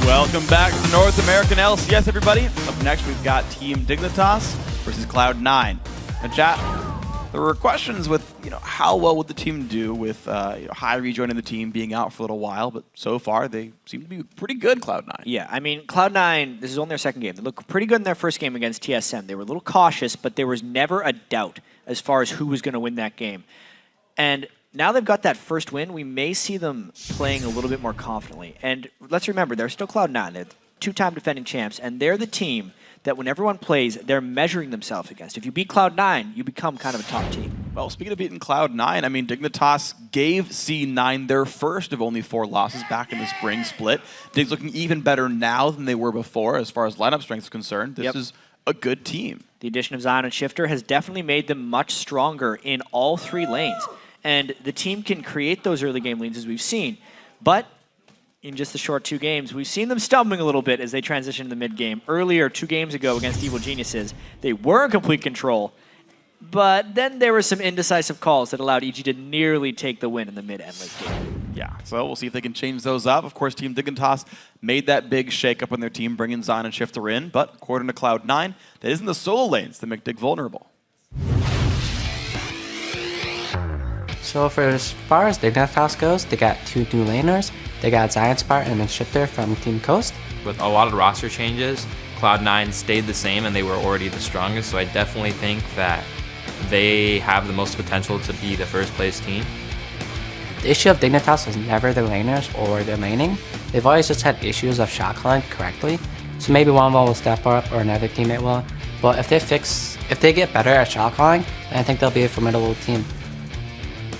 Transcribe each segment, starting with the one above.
Welcome back to the North American LCS, everybody. Up next, we've got Team Dignitas versus Cloud9. And chat, there were questions with, how well would the team do with High rejoining the team, being out for a little while, but so far they seem to be pretty good, Cloud9. Yeah, I mean, Cloud9, this is only their second game. They looked pretty good in their first game against TSM. They were a little cautious, but there was never a doubt as far as who was going to win that game. And now they've got that first win, we may see them playing a little bit more confidently. And let's remember, they're still Cloud9. They're two-time defending champs, and they're the team that when everyone plays, they're measuring themselves against. If you beat Cloud9, you become kind of a top team. Well, speaking of beating Cloud9, I mean, Dignitas gave C9 their first of only 4 losses back in the spring split. Dig's looking even better now than they were before as far as lineup strength is concerned. This is a good team. The addition of Zion and Shiphtur has definitely made them much stronger in all 3 lanes. And the team can create those early game leads as we've seen. But in just the short 2 games, we've seen them stumbling a little bit as they transition to the mid game. Earlier, 2 games ago against Evil Geniuses, they were in complete control. But then there were some indecisive calls that allowed EG to nearly take the win in the mid and late game. Yeah, so we'll see if they can change those up. Of course, Team Dignitas made that big shakeup on their team, bringing Zion and Shiphtur in. But according to Cloud9, that isn't the solo lanes that make Dig vulnerable. So for as far as Dignitas goes, they got 2 new laners. They got ZionSpartan and Shiphtur from Team Coast. With a lot of roster changes, Cloud9 stayed the same and they were already the strongest, so I definitely think that they have the most potential to be the first place team. The issue of Dignitas was never their laners or their laning. They've always just had issues of shot calling correctly. So maybe one of them will step up or another teammate will. But if they get better at shot calling, then I think they'll be a formidable team.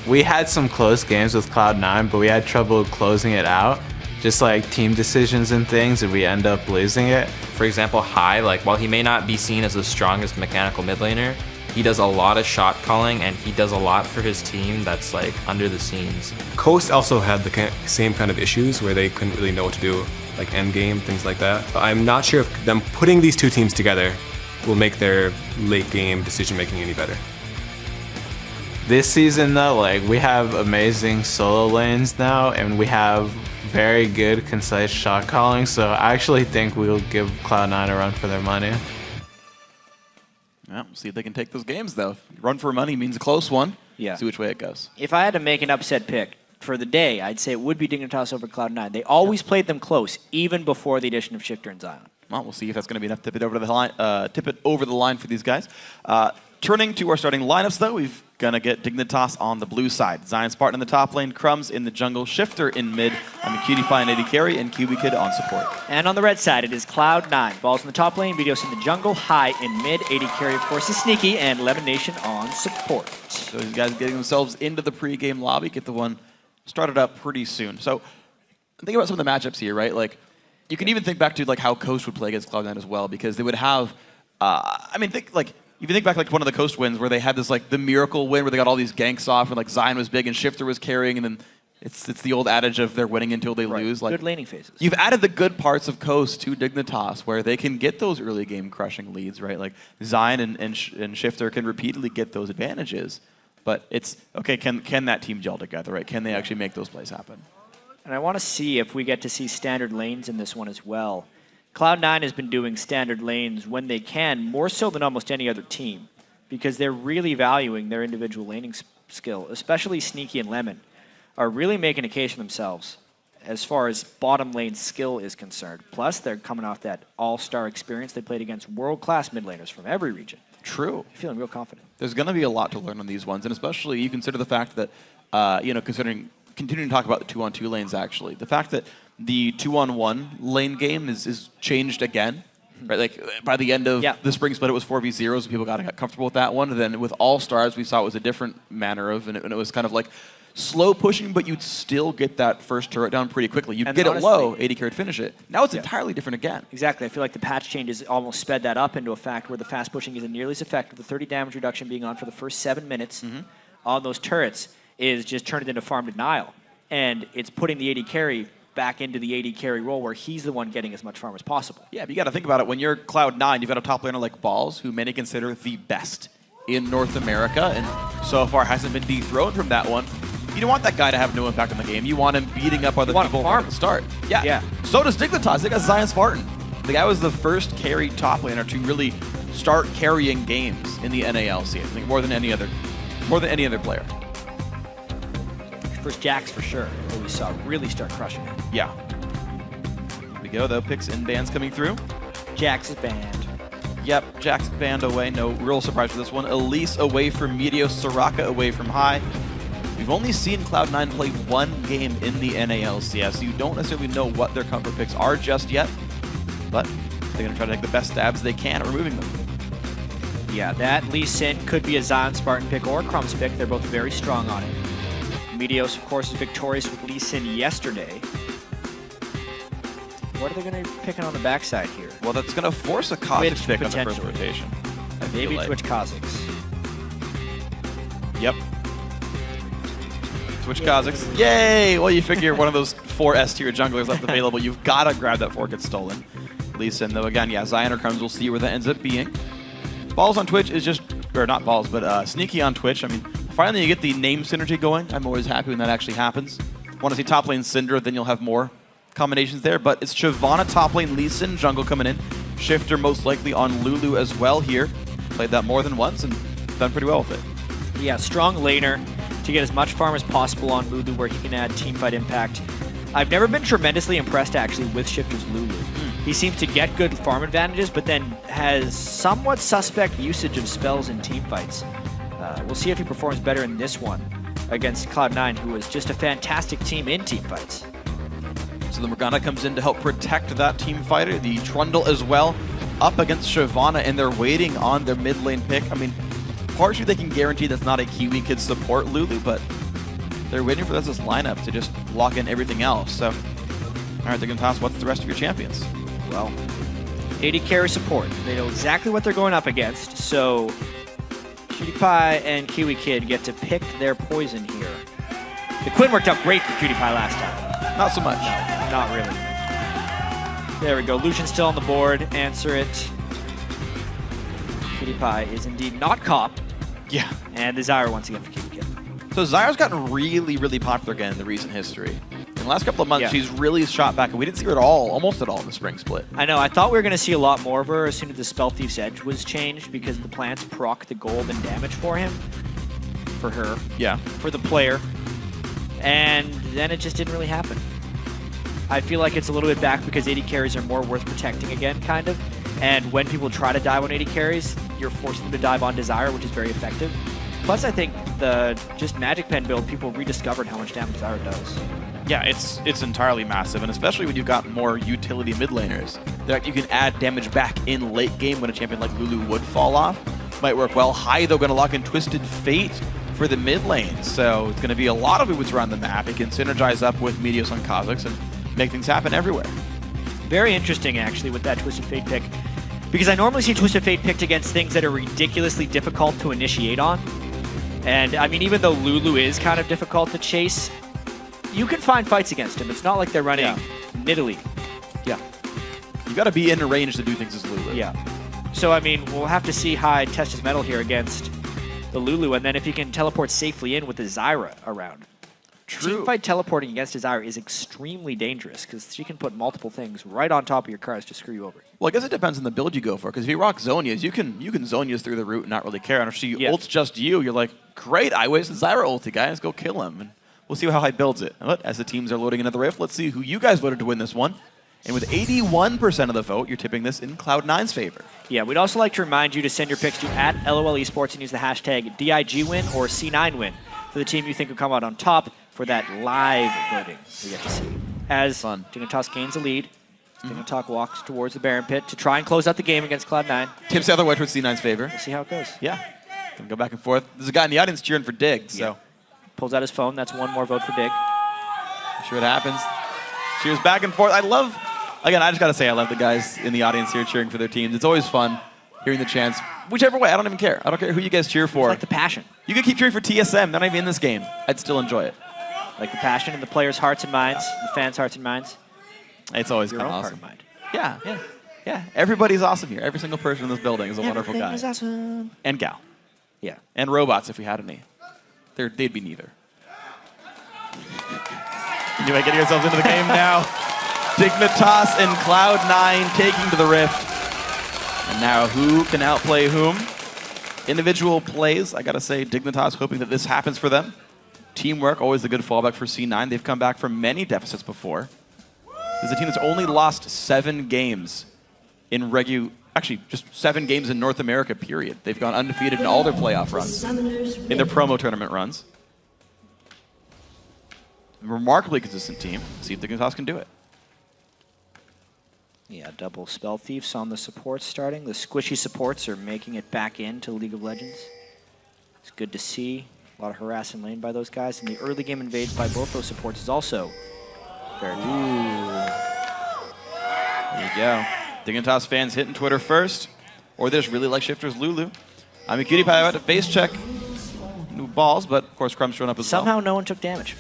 We had some close games with Cloud9, but we had trouble closing it out. Just like team decisions and things, and we end up losing it. For example, High, while he may not be seen as the strongest mechanical mid laner, he does a lot of shot calling and he does a lot for his team that's under the scenes. Coast also had the same kind of issues where they couldn't really know what to do, like end game, things like that. I'm not sure if them putting these 2 teams together will make their late game decision making any better. This season though, we have amazing solo lanes now, and we have very good concise shot calling, so I actually think we'll give Cloud9 a run for their money. Yeah, we'll see if they can take those games though. Run for money means a close one. Yeah. See which way it goes. If I had to make an upset pick for the day, I'd say it would be Dignitas over Cloud9. They always played them close, even before the addition of Shiphtur and Zion. Well, we'll see if that's going to be enough to tip it over the line for these guys. Turning to our starting lineups, though, we've going to get Dignitas on the blue side. ZionSpartan in the top lane, Crumbzz in the jungle, Shiphtur in mid, Imaqtpie and AD carry, and KiWiKiD on support. And on the red side, it is Cloud9. Balls in the top lane, Meteos in the jungle, High in mid, AD carry, of course, is Sneaky, and LemonNation on support. So these guys getting themselves into the pre-game lobby, get the one started up pretty soon. So think about some of the matchups here, right? You can even think back to how Coast would play against Cloud9 as well, because they would have, if you think back one of the Coast wins where they had this the miracle win where they got all these ganks off and Zion was big and Shiphtur was carrying, and then it's the old adage of they're winning until they lose. Good laning phases. You've added the good parts of Coast to Dignitas where they can get those early game crushing leads, right? Zion and Shiphtur can repeatedly get those advantages, but it's okay. Can that team gel together, right? Can they actually make those plays happen? And I want to see if we get to see standard lanes in this one as well. Cloud9 has been doing standard lanes when they can, more so than almost any other team, because they're really valuing their individual laning skill, especially Sneaky and Lemon, are really making a case for themselves as far as bottom lane skill is concerned. Plus, they're coming off that all-star experience. They played against world-class mid laners from every region. True. Feeling real confident. There's going to be a lot to learn on these ones, and especially you consider the fact that, considering continuing to talk about the 2-on-2 lanes, actually, the fact that the 2-on-1 lane game is changed again, right? By the end of the spring split, it was 4v0s, and people got comfortable with that one. And then with All Stars, we saw it was a different manner of, and it was kind of slow pushing, but you'd still get that first turret down pretty quickly. You'd get it low, AD carry would finish it. Now it's entirely different again. Exactly. I feel like the patch changes almost sped that up into a fact where the fast pushing isn't nearly as effective. The 30 damage reduction being on for the first 7 minutes on those turrets is just turned it into farm denial. And it's putting the AD carry back into the AD carry role where he's the one getting as much farm as possible. Yeah, but you got to think about it. When you're Cloud9, you've got a top laner like Balls, who many consider the best in North America, and so far hasn't been dethroned from that one. You don't want that guy to have no impact on the game. You want him beating up other people from the start. Yeah. So does Dignitas. They got ZionSpartan. The guy was the first carry top laner to really start carrying games in the NA LCS. I think more than any other player. First Jax for sure, who we saw really start crushing it. Yeah. Here we go, though. Picks and bans coming through. Jax is banned. Yep, Jax banned away. No real surprise for this one. Elise away from Meteos. Soraka away from High. We've only seen Cloud9 play one game in the NA LCS, so you don't necessarily know what their comfort picks are just yet, but they're going to try to take the best stabs they can at removing them. Yeah, that Lucian could be a ZionSpartan pick or a Crumbzz pick. They're both very strong on it. Meteos, of course, is victorious with Lucian yesterday. What are they going to be picking on the backside here? Well, that's going to force a Kha'Zix pick on the first rotation. Maybe Twitch Kha'Zix. Yep. Twitch Kha'Zix. Yay! Well, you figure one of those 4 S-tier junglers left available. You've got to grab that 4 gets stolen. Lucian, though, again, yeah, Zion or Crumbzz, we'll see where that ends up being. Balls on Twitch is just, or not balls, but sneaky on Twitch. I mean, finally you get the name synergy going. I'm always happy when that actually happens. Want to see top lane Syndra, then you'll have more combinations there. But it's Shyvana top lane, Lucian, jungle coming in. Shiphtur most likely on Lulu as well here. Played that more than once and done pretty well with it. Yeah, strong laner to get as much farm as possible on Lulu where he can add teamfight impact. I've never been tremendously impressed actually with Shiphtur's Lulu. He seems to get good farm advantages, but then has somewhat suspect usage of spells in teamfights. We'll see if he performs better in this one against Cloud9, who is just a fantastic team in teamfights. So the Morgana comes in to help protect that team fighter. The Trundle as well up against Shyvana, and they're waiting on their mid lane pick. I mean, partially they can guarantee that's not a KiWiKiD support Lulu, but they're waiting for this lineup to just lock in everything else. So, all right, they're going to toss what's the rest of your champions? Well, AD carry support. They know exactly what they're going up against, so PewDiePie and KiWiKiD get to pick their poison here. The Quinn worked out great for PewDiePie last time. Not so much. No, not really. There we go. Lucian's still on the board. Answer it. PewDiePie is indeed not cop. Yeah. And the Zyra once again for KiWiKiD. So Zyra's gotten really, really popular again in the recent history. In the last couple of months, she's really shot back, and we didn't see her at all, almost at all, in the spring split. I know. I thought we were going to see a lot more of her as soon as the Spell Thief's Edge was changed, because the plants proc the gold and damage for him. For her. Yeah. For the player. And then it just didn't really happen. I feel like it's a little bit back because AD carries are more worth protecting again, kind of. And when people try to dive on AD carries, you're forcing them to dive on Zyra, which is very effective. Plus, I think the just Magic Pen build, people rediscovered how much damage Zyra does. Yeah, it's entirely massive, and especially when you've got more utility mid laners, that you can add damage back in late game when a champion like Lulu would fall off. Might work well. High, though, going to lock in Twisted Fate for the mid lane, so it's going to be a lot of boots around the map. It can synergize up with Meteos on Kha'Zix and make things happen everywhere. Very interesting, actually, with that Twisted Fate pick, because I normally see Twisted Fate picked against things that are ridiculously difficult to initiate on. And, I mean, even though Lulu is kind of difficult to chase, you can find fights against him. It's not like they're running Nidalee. Yeah. You got to be in range to do things as Lulu. Yeah. So, I mean, we'll have to see High test his mettle here against the Lulu, and then if he can teleport safely in with the Zyra around. True. Teamfight teleporting against a Zyra is extremely dangerous because she can put multiple things right on top of your cars to screw you over. Well, I guess it depends on the build you go for, because if you rock Zonias, you can Zonias through the route and not really care. And if she ults just you, you're like, great, I wasted Zyra ulti, guys, go kill him. And we'll see how High builds it. But as the teams are loading into the Rift, let's see who you guys voted to win this one. And with 81% of the vote, you're tipping this in Cloud9's favor. Yeah, we'd also like to remind you to send your picks to @LOL Esports and use the hashtag DIGWin or C9Win for the team you think will come out on top for that live voting we get to see. As Dignitas gains a lead, Dignitas walks towards the Baron Pit to try and close out the game against Cloud9. Tips the other way towards C9's favor. We'll see how it goes. Yeah. Gonna go back and forth. There's a guy in the audience cheering for Dig, so. Pulls out his phone. That's one more vote for Dig. See what happens. Cheers back and forth. I love, again, I just gotta say I love the guys in the audience here cheering for their teams. It's always fun hearing the chants. Whichever way, I don't even care. I don't care who you guys cheer for. It's like the passion. You could keep cheering for TSM. They're not even in this game. I'd still enjoy it. Like the passion in the players' hearts and minds, the fans' hearts and minds. It's always Your kind own of awesome. heart and mind. Yeah. Yeah. Everybody's awesome here. Every single person in this building is a wonderful guy. Is awesome. And gal. Yeah. And robots, if we had any. They'd be neither. Anyway, getting ourselves into the game now. Dignitas and Cloud9 taking to the Rift. And now who can outplay whom? Individual plays, I gotta say, Dignitas hoping that this happens for them. Teamwork, always a good fallback for C9. They've come back from many deficits before. This is a team that's only lost 7 games in actually just 7 games in North America, period. They've gone undefeated in all their playoff runs, in their promo tournament runs. Remarkably consistent team. See if Dignitas can do it. Yeah, double Spell Thieves on the supports starting. The squishy supports are making it back into League of Legends. It's good to see. A lot of harassing lane by those guys. And the early game invades by both those supports is also very good. There you go. Dignitas fans hitting Twitter first. Or they just really like Shiphtur's Lulu. KiWiKiD had to face check new balls, but of course Crumbzz showing up as Somehow well. no one took damage.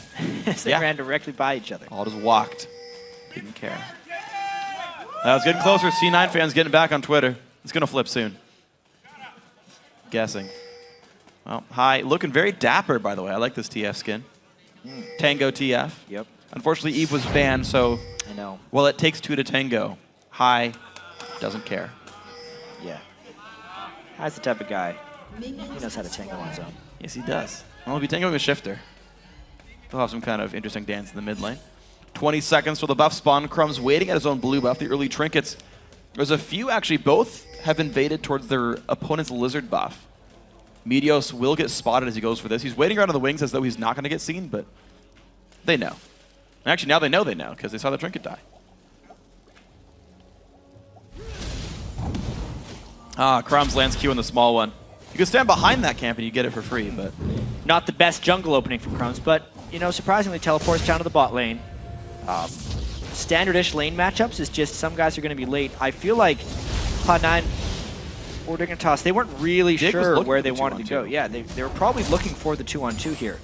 They ran directly by each other. All just walked. Didn't care. That was getting closer. C9 fans getting back on Twitter. It's going to flip soon. Guessing. Well, hi. Looking very dapper, by the way. I like this TF skin. Tango TF. Yep. Unfortunately, Eve was banned, so... I know. Well, it takes 2 to tango. Hi. Doesn't care. Yeah. Hi's the type of guy. He knows how to tango on his own. Yes, he does. Well, he'll be tangoing with Shiphtur. He'll have some kind of interesting dance in the mid lane. 20 seconds till the buff spawn. Crumbzz waiting at his own blue buff, the early trinkets. There's a few, actually, both have invaded towards their opponent's lizard buff. Meteos will get spotted as he goes for this. He's waiting around on the wings as though he's not going to get seen, but they know. And actually, now they know, because they saw the trinket die. Crumbzz lands Q in the small one. You can stand behind that camp and you get it for free, but... Not the best jungle opening from Crumbzz, but, you know, surprisingly teleports down to the bot lane. Standard-ish lane matchups is just some guys are going to be late. I feel like Cloud9 or Dignitas, they weren't really sure where they wanted to go. Yeah, they were probably looking for the 2-on-2 here.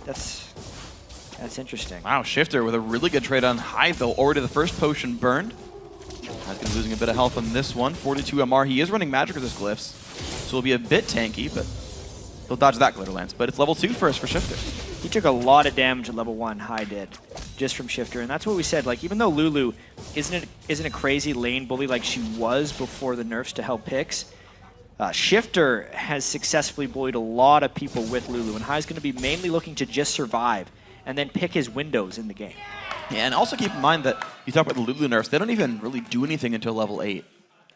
That's interesting. Wow, Shiphtur with a really good trade on high, though. Already the first potion burned. Hartman losing a bit of health on this one. 42 MR. He is running magic resist glyphs, so he'll be a bit tanky, but he'll dodge that glitter lance. But it's level 2 first for Shiphtur. He took a lot of damage at level 1, High did, just from Shiphtur. And that's what we said, like, even though Lulu isn't a crazy lane bully like she was before the nerfs to help picks, Shiphtur has successfully bullied a lot of people with Lulu, and High's going to be mainly looking to just survive and then pick his windows in the game. Yeah, and also keep in mind that you talk about the Lulu nerfs, they don't even really do anything until level 8,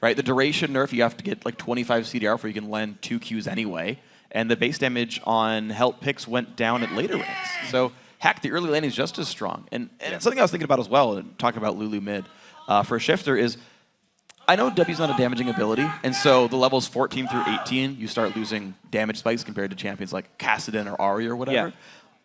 right? The duration nerf, you have to get like 25 CDR before you can land 2 Qs anyway, and the base damage on help picks went down at later ranks. So, heck, the early lane is just as strong. And something I was thinking about as well, and talking about Lulu mid, for Shiphtur is, I know W's not a damaging ability, and so the levels 14 through 18, you start losing damage spikes compared to champions like Kassadin or Ari or whatever. Yeah.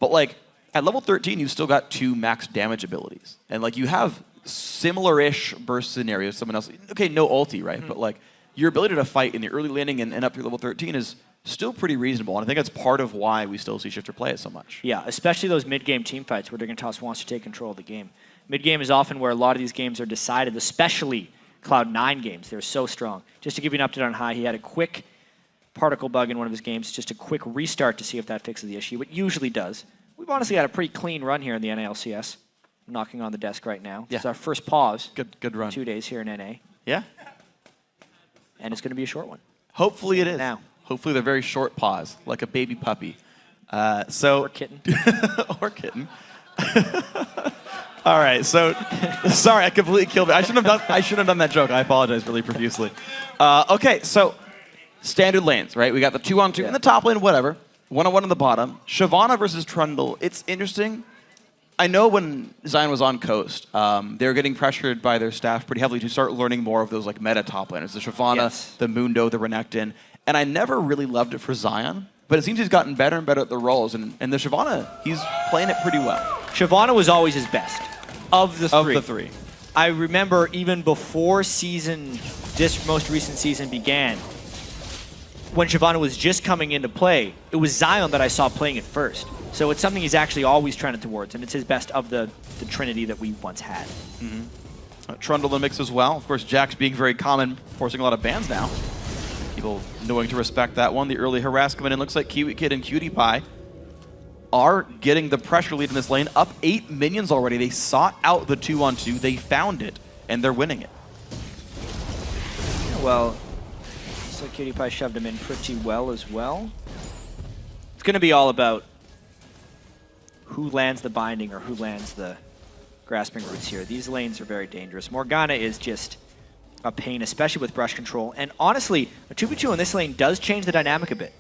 But like, at level 13, you've still got 2 max damage abilities. And like, you have similar-ish burst scenarios to someone else. Okay, no ulti, right? But like, your ability to fight in the early laning and up through level 13 is still pretty reasonable. And I think that's part of why we still see Shiphtur play it so much. Yeah, especially those mid-game team fights where Dignitas wants to take control of the game. Mid-game is often where a lot of these games are decided, especially Cloud9 games. They're so strong. Just to give you an update on High, he had a quick particle bug in one of his games, just a quick restart to see if that fixes the issue. It usually does. We've honestly had a pretty clean run here in the NA LCS. I'm knocking on the desk right now. Yeah. It's our first pause. Good run. 2 days here in NA. Yeah? And it's going to be a short one. Hopefully it is. Now. Hopefully they're very short pause, like a baby puppy. Or kitten. Or kitten. All right, so sorry, I completely killed it. I shouldn't have done that joke. I apologize really profusely. Okay, so standard lanes, right? We got the 2-on-2 in the top lane, whatever. 1-on-1 in the bottom. Shyvana versus Trundle. It's interesting. I know when Zion was on Coast, they were getting pressured by their staff pretty heavily to start learning more of those like meta top laners. The Shyvana, the Mundo, the Renekton. And I never really loved it for Zion, but it seems he's gotten better and better at the roles. And the Shyvana, he's playing it pretty well. Shyvana was always his best of the three. Of the three. I remember even before this most recent season began, when Shyvana was just coming into play, it was Zion that I saw playing it first. So it's something he's actually always trending towards, and it's his best of the trinity that we once had. Trundle in the mix as well. Of course, Jax being very common, forcing a lot of bans now. People knowing to respect that one. The early harass coming in looks like KiWiKiD and Cutie Pie. are getting the pressure lead in this lane. Up 8 minions already. They sought out the 2-on-2. They found it, and they're winning it. Yeah, well, so KiWiKiD shoved him in pretty well as well. It's going to be all about who lands the binding or who lands the grasping roots here. These lanes are very dangerous. Morgana is just a pain, especially with brush control. And honestly, a 2v2 in this lane does change the dynamic a bit.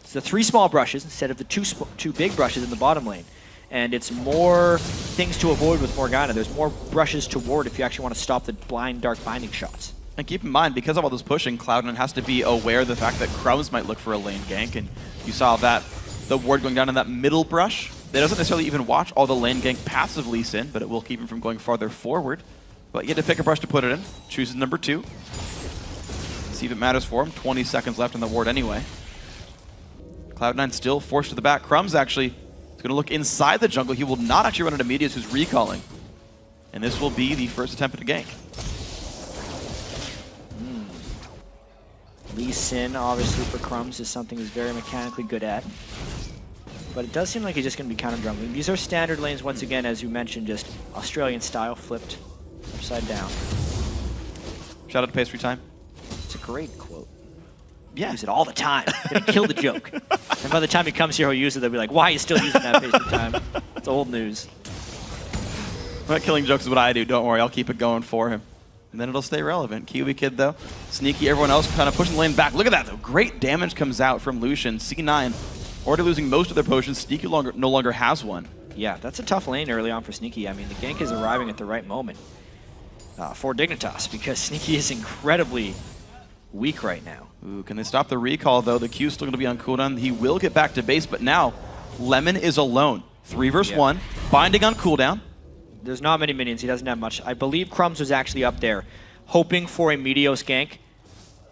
It's the 3 small brushes instead of the two big brushes in the bottom lane. And it's more things to avoid with Morgana. There's more brushes to ward if you actually want to stop the blind dark binding shots. And keep in mind, because of all this pushing, Cloud9 has to be aware of the fact that Crumbzz might look for a lane gank. And you saw that, the ward going down in that middle brush. That doesn't necessarily even watch all the lane gank paths of Lee Sin, but it will keep him from going farther forward. But you had to pick a brush to put it in. Chooses number 2. See if it matters for him. 20 seconds left in the ward anyway. Cloud9 still forced to the back. Crumbzz actually is going to look inside the jungle. He will not actually run into Meteos, who's recalling. And this will be the first attempt at a gank. Lee Sin, obviously, for Crumbzz is something he's very mechanically good at. But it does seem like he's just going to be counter jungling. These are standard lanes, once again, as you mentioned, just Australian style, flipped upside down. Shout out to Pastry Time. It's a great quote. Yeah. Use it all the time. Gonna kill the joke. And by the time he comes here, he'll use it. They'll be like, "Why are you still using that Pastry Time?" It's old news. Not killing jokes is what I do. Don't worry, I'll keep it going for him. And then it'll stay relevant. KiWiKiD, though, sneaky. Everyone else kind of pushing the lane back. Look at that, though. Great damage comes out from Lucian. C9 already losing most of their potions. Sneaky no longer has one. Yeah, that's a tough lane early on for Sneaky. I mean, the gank is arriving at the right moment for Dignitas, because Sneaky is incredibly weak right now. Ooh, can they stop the recall, though? The Q's still going to be on cooldown. He will get back to base, but now Lemon is alone. 3 versus 1, binding on cooldown. There's not many minions. He doesn't have much. I believe Crumbzz was actually up there hoping for a Meteos gank,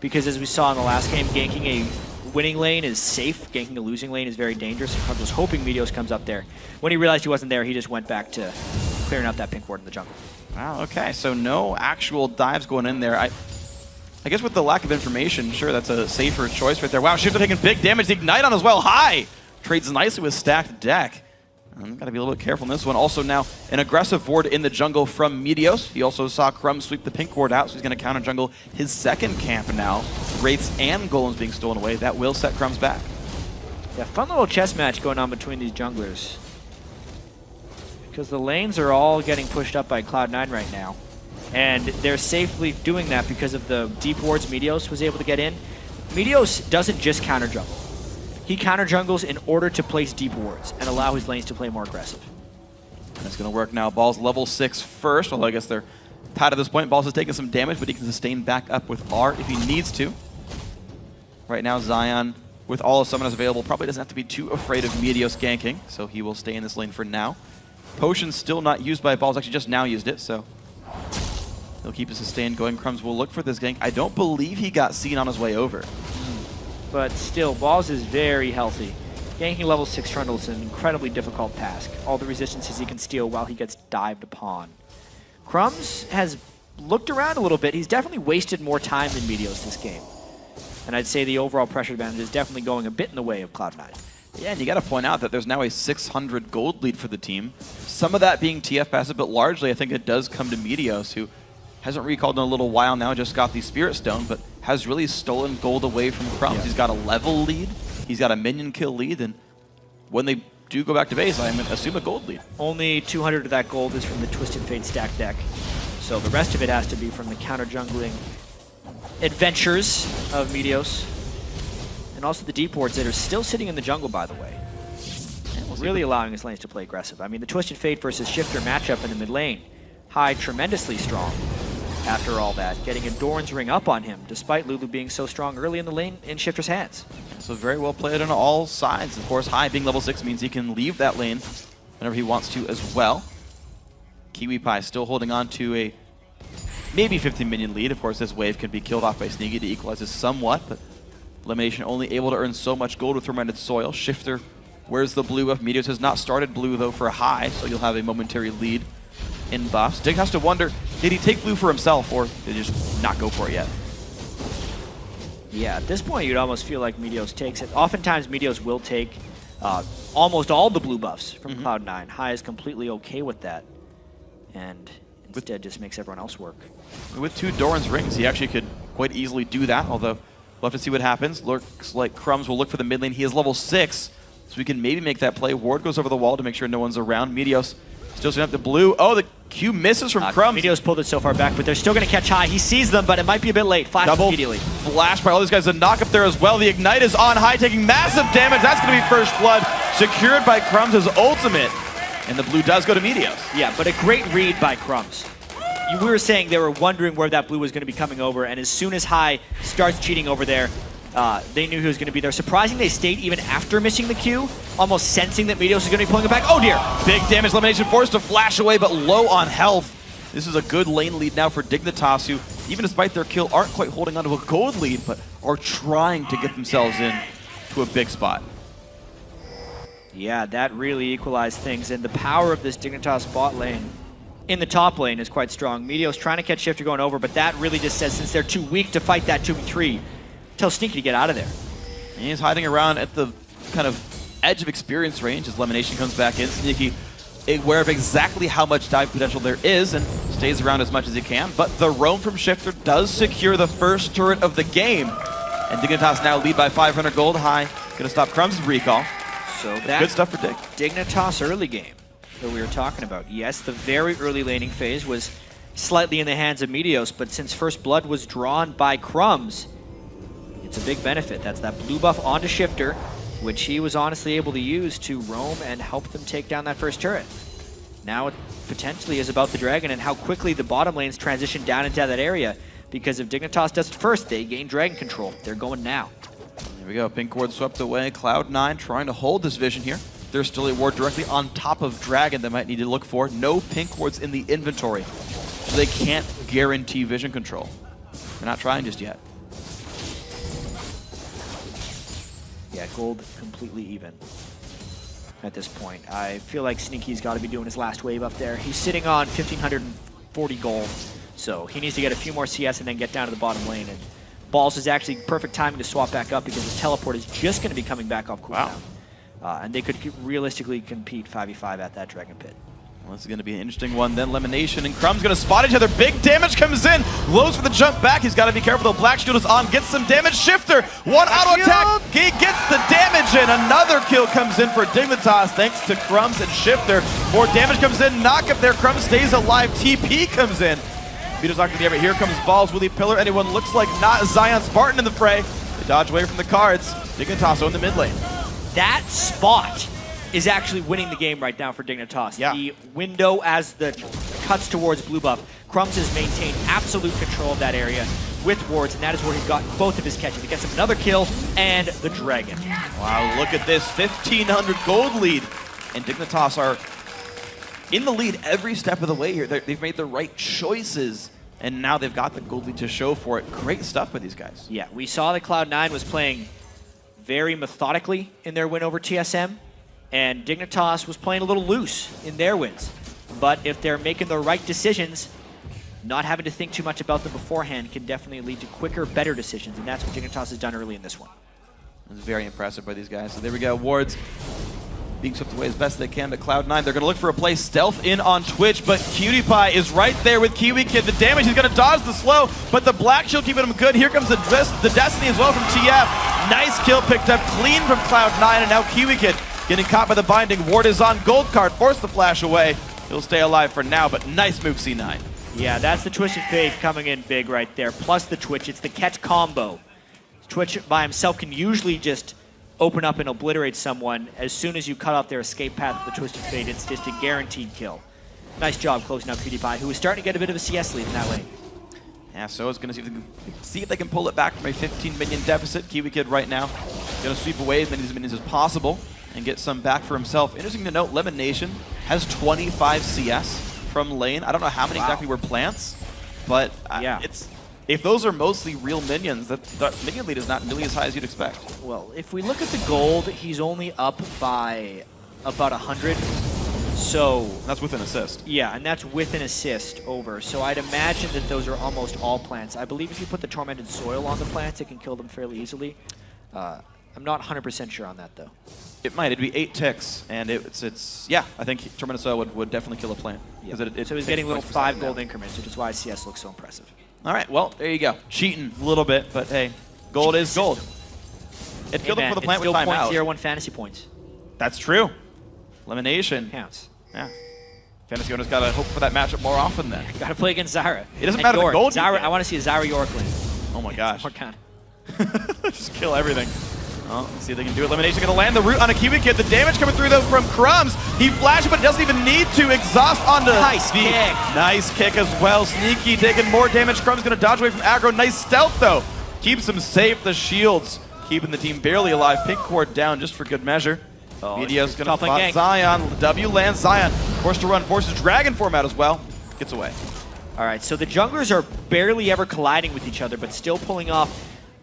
because as we saw in the last game, ganking a winning lane is safe. Ganking a losing lane is very dangerous. Crumbzz was hoping Meteos comes up there. When he realized he wasn't there, he just went back to clearing out that pink ward in the jungle. Wow, okay, so no actual dives going in there. I guess with the lack of information, sure, that's a safer choice right there. Wow, Shiphtur taking big damage. The Ignite on as well. High! Trades nicely with stacked deck. Got to be a little bit careful in this one. Also now, an aggressive ward in the jungle from Meteos. He also saw Crumbzz sweep the pink ward out, so he's going to counter jungle his second camp now. Wraiths and Golems being stolen away. That will set Crumbzz back. Yeah, fun little chess match going on between these junglers, because the lanes are all getting pushed up by Cloud9 right now. And they're safely doing that because of the deep wards Meteos was able to get in. Meteos doesn't just counter jungle. He counter jungles in order to place deep wards and allow his lanes to play more aggressive. That's going to work now. Ball's level 6 first, although I guess they're tied at this point. Ball's has taken some damage, but he can sustain back up with R if he needs to. Right now, Zion, with all his summoners available, probably doesn't have to be too afraid of Meteos ganking, so he will stay in this lane for now. Potion's still not used by Ball's, actually just now used it, so he'll keep his sustain going. Crumbzz will look for this gank. I don't believe he got seen on his way over. But still, Balls is very healthy. Ganking level 6 Trundle is an incredibly difficult task. All the resistances he can steal while he gets dived upon. Crumbzz has looked around a little bit. He's definitely wasted more time than Meteos this game. And I'd say the overall pressure advantage is definitely going a bit in the way of Cloud9. Yeah, and you got to point out that there's now a 600 gold lead for the team. Some of that being TF passive, but largely I think it does come to Meteos, who hasn't recalled in a little while now, just got the Spirit Stone, but has really stolen gold away from Crumbzz. Yeah. He's got a level lead, he's got a minion kill lead, and when they do go back to base, I assume a gold lead. Only 200 of that gold is from the Twisted Fate stack deck, so the rest of it has to be from the counter jungling adventures of Meteos, and also the deep wards that are still sitting in the jungle, by the way. Really allowing his lanes to play aggressive. I mean, the Twisted Fate versus Shiphtur matchup in the mid lane, High tremendously strong. After all that, getting a Doran's Ring up on him, despite Lulu being so strong early in the lane in Shiphtur's hands. So very well played on all sides. Of course, High being level 6 means he can leave that lane whenever he wants to as well. KiWiKiD still holding on to a maybe 15 minion lead. Of course, this wave can be killed off by Sneaky to equalize this somewhat, but LemonNation only able to earn so much gold with Fermented Soil. Shiphtur, where's the blue buff? Meteos has not started blue, though, for a High, so you'll have a momentary lead in buffs. Dig has to wonder, did he take blue for himself, or did he just not go for it yet? Yeah, at this point, you'd almost feel like Meteos takes it. Oftentimes, Meteos will take almost all the blue buffs from Cloud9. Hai is completely okay with that, and instead just makes everyone else work. With 2 Doran's rings, he actually could quite easily do that, although we'll have to see what happens. Looks like Crumbzz will look for the mid lane. He is level 6, so we can maybe make that play. Ward goes over the wall to make sure no one's around. Meteos still setting up the blue. Oh, the Q misses from Crumbzz. Meteos pulled it so far back, but they're still going to catch Hai. He sees them, but it might be a bit late. Flash Double immediately. flash by all these guys. A knock up there as well. The Ignite is on Hai, taking massive damage. That's going to be first blood, secured by Crumbz's ultimate. And the blue does go to Meteos. Yeah, but a great read by Crumbzz. We were saying they were wondering where that blue was going to be coming over, and as soon as Hai starts cheating over there, they knew he was going to be there. Surprising they stayed even after missing the Q, almost sensing that Meteos is going to be pulling it back. Oh dear! Big damage. LemonNation forced to flash away, but low on health. This is a good lane lead now for Dignitas, who, even despite their kill, aren't quite holding onto a gold lead, but are trying to get themselves in to a big spot. Yeah, that really equalized things, and the power of this Dignitas bot lane in the top lane is quite strong. Meteos trying to catch Shiphtur going over, but that really just says since they're too weak to fight that 2v3, tell Sneaky to get out of there. And he's hiding around at the kind of edge of experience range as LemonNation comes back in. Sneaky aware of exactly how much dive potential there is and stays around as much as he can, but the roam from Shiphtur does secure the first turret of the game. And Dignitas now lead by 500 gold. Hai gonna stop Crumbz's recall. So that's good stuff for Dig. Dignitas early game that we were talking about. Yes, the very early laning phase was slightly in the hands of Meteos, but since first blood was drawn by Crumbzz, it's a big benefit. That's that blue buff onto Shiphtur, which he was honestly able to use to roam and help them take down that first turret. Now it potentially is about the dragon and how quickly the bottom lanes transition down into that area, because if Dignitas does it first, they gain dragon control. They're going now. Here we go, pink ward swept away. Cloud9 trying to hold this vision here. There's still a ward directly on top of dragon they might need to look for. No pink wards in the inventory, so they can't guarantee vision control. They're not trying just yet. Yeah, gold completely even at this point. I feel like Sneaky's got to be doing his last wave up there. He's sitting on 1,540 gold, so he needs to get a few more CS and then get down to the bottom lane. And Balls is actually perfect timing to swap back up because his teleport is just going to be coming back off cooldown. Wow. And they could realistically compete 5v5 at that Dragon Pit. Well, this is going to be an interesting one. Then LemonNation and Crumbzz going to spot each other. Big damage comes in. Lows for the jump back. He's got to be careful. The Black Shield is on. Gets some damage. Shiphtur, one auto attack. He gets the damage in. Another kill comes in for Dignitas thanks to Crumbzz and Shiphtur. More damage comes in. Knock up there. Crumbzz stays alive. TP comes in. Vito's not going to be ever. Here comes Balls. Willie Pillar. Anyone looks like not ZionSpartan in the fray. They dodge away from the cards. Dignitas in the mid lane. That spot is actually winning the game right now for Dignitas. Yeah. The window as the cuts towards blue buff. Crumbzz has maintained absolute control of that area with wards, and that is where he got both of his catches. He gets him another kill and the dragon. Wow, look at this 1,500 gold lead. And Dignitas are in the lead every step of the way here. They've made the right choices, and now they've got the gold lead to show for it. Great stuff with these guys. Yeah, we saw that Cloud9 was playing very methodically in their win over TSM, and Dignitas was playing a little loose in their wins. But if they're making the right decisions, not having to think too much about them beforehand can definitely lead to quicker, better decisions, and that's what Dignitas has done early in this one. It was very impressive by these guys. So there we go, wards being swept away as best they can to Cloud9. They're going to look for a play stealth in on Twitch, but Qtpie is right there with KiWiKiD. The damage, he's going to dodge the slow, but the Black Shield keeping him good. Here comes the Destiny as well from TF. Nice kill picked up clean from Cloud9, and now KiWiKiD getting caught by the binding. Ward is on gold card, forced the flash away. He'll stay alive for now, but nice move, C9. Yeah, that's the Twisted Fate coming in big right there, plus the Twitch. It's the catch combo. Twitch by himself can usually just open up and obliterate someone. As soon as you cut off their escape path with the Twisted Fate, it's just a guaranteed kill. Nice job closing out Qtpie, who is starting to get a bit of a CS lead in that lane. Yeah, so it's going to see if they can pull it back from a 15 minion deficit. KiWiKiD right now going to sweep away as many of these minions as possible and get some back for himself. Interesting to note, LemonNation has 25 CS from lane. I don't know how many exactly were plants, but yeah. If those are mostly real minions, the minion lead is not nearly as high as you'd expect. Well, if we look at the gold, he's only up by about 100. So that's with an assist. Yeah, and that's with an assist over. So I'd imagine that those are almost all plants. I believe if you put the Tormented Soil on the plants, it can kill them fairly easily. I'm not 100% sure on that, though. It might. It'd be 8 ticks, and yeah. I think Terminaso would definitely kill a plant. Yeah. So he's getting little 5 gold increments, which is why CS looks so impressive. All right, well, there you go. Cheating a little bit, but hey, gold is gold. It killed him for the plant with timeout. It's still 0.01 fantasy points. That's true. LemonNation. Counts. Yeah. Fantasy owners gotta hope for that matchup more often then. Gotta play against Zyra. It doesn't matter the gold. Zyra, I want to see a Zyra York lane. Oh my gosh. Morgana. Just kill everything. Oh, let's see if they can do it. LemonNation gonna land the root on a KiWiKiD. The damage coming through though from Crumbzz. He flashes, but doesn't even need to. Exhaust onto Nice Sneak. kick. Nice kick as well. Sneaky taking more damage. Crumbzz gonna dodge away from aggro. Nice stealth though. Keeps him safe. The shields keeping the team barely alive. Pink cord down just for good measure. Meteos gonna spot Zion. W lands Zion. Forced to run. Forces Dragon form out as well. Gets away. All right, so the junglers are barely ever colliding with each other, but still pulling off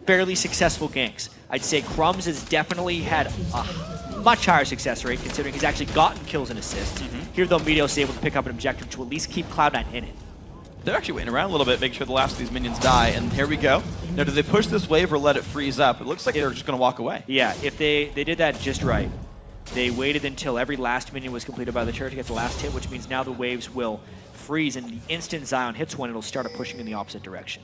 fairly successful ganks. I'd say Crumbzz has definitely had a much higher success rate, considering he's actually gotten kills and assists. Here, though, Meteos is able to pick up an objective to at least keep Cloud9 in it. They're actually waiting around a little bit, make sure the last of these minions die, and here we go. Now, do they push this wave or let it freeze up? It looks like they're just going to walk away. Yeah, if they did that just right. They waited until every last minion was completed by the turret to get the last hit, which means now the waves will freeze, and the instant Zion hits one, it'll start pushing in the opposite direction.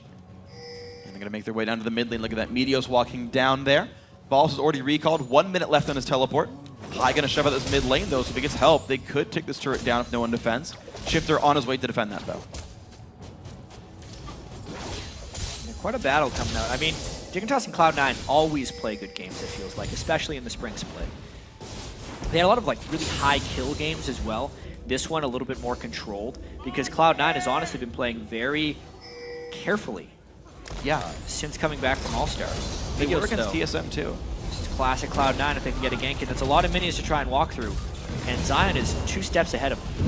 And they're going to make their way down to the mid lane. Look at that, Meteos walking down there. Balls is already recalled, 1 minute left on his teleport. High going to shove out this mid lane, though, so if he gets help, they could take this turret down if no one defends. Shiphtur on his way to defend that, though. Yeah, quite a battle coming out. I mean, Dignitas and Cloud9 always play good games, it feels like, especially in the spring split. They had a lot of really high kill games as well. This one a little bit more controlled because Cloud9 has honestly been playing very carefully. Yeah. Since coming back from All-Star. They were against TSM too. This is classic Cloud9 if they can get a gank in. That's a lot of minions to try and walk through. And Zion is 2 steps ahead of him.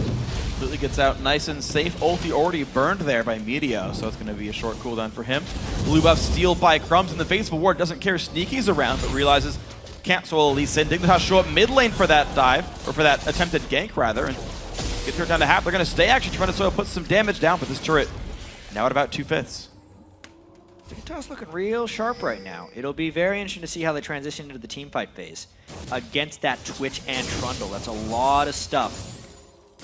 Completely gets out nice and safe. Ulti already burned there by Meteos, so it's going to be a short cooldown for him. Blue buff steal by Crumbzz in the face of a ward. Doesn't care Sneaky's around, but realizes can't solo Lee Sin. Dignitas show up mid lane for that dive, or for that attempted gank rather, and get turned down to half. They're going to stay actually trying to sort of put some damage down for this turret. Now at about 2/5. Dignitas looking real sharp right now. It'll be very interesting to see how they transition into the team fight phase against that Twitch and Trundle. That's a lot of stuff